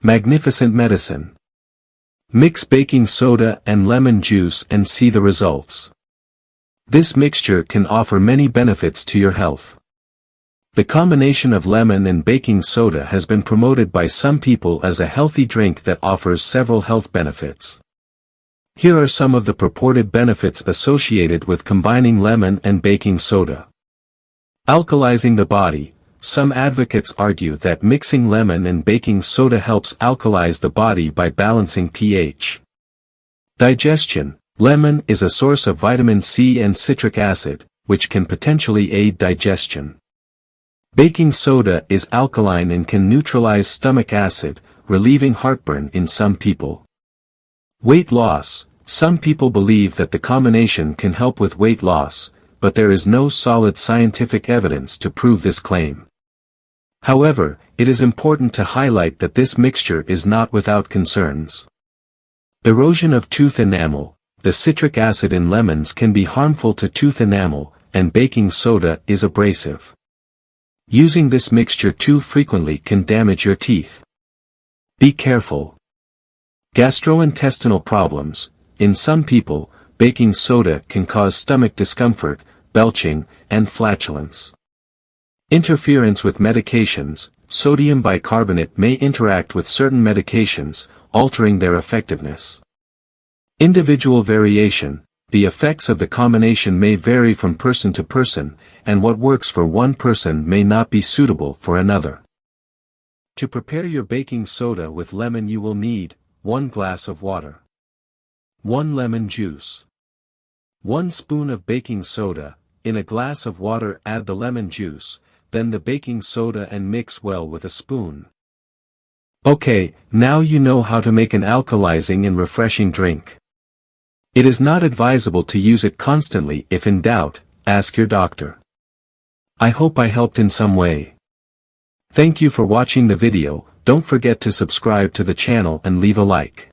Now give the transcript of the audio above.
Magnificent medicine. Mix baking soda and lemon juice and see the results. This mixture can offer many benefits to your health. The combination of lemon and baking soda has been promoted by some people as a healthy drink that offers several health benefits. Here are some of the purported benefits associated with combining lemon and baking soda. Alkalizing the body. Some advocates argue that mixing lemon and baking soda helps alkalize the body by balancing pH. Digestion. Lemon is a source of vitamin C and citric acid, which can potentially aid digestion. Baking soda is alkaline and can neutralize stomach acid, relieving heartburn in some people. Weight loss. Some people believe that the combination can help with weight loss, but there is no solid scientific evidence to prove this claim. However, it is important to highlight that this mixture is not without concerns. Erosion of tooth enamel. The citric acid in lemons can be harmful to tooth enamel, and baking soda is abrasive. Using this mixture too frequently can damage your teeth. Be careful. Gastrointestinal problems. In some people, baking soda can cause stomach discomfort, belching, and flatulence. Interference with medications. Sodium bicarbonate may interact with certain medications, altering their effectiveness. Individual variation. The effects of the combination may vary from person to person, and what works for one person may not be suitable for another. To prepare your baking soda with lemon, you will need 1 glass of water, 1 lemon juice, 1 spoon of baking soda. In a glass of water add the lemon juice, then the baking soda and mix well with a spoon. Okay, now you know how to make an alkalizing and refreshing drink. It is not advisable to use it constantly. If in doubt, ask your doctor. I hope I helped in some way. Thank you for watching the video. Don't forget to subscribe to the channel and leave a like.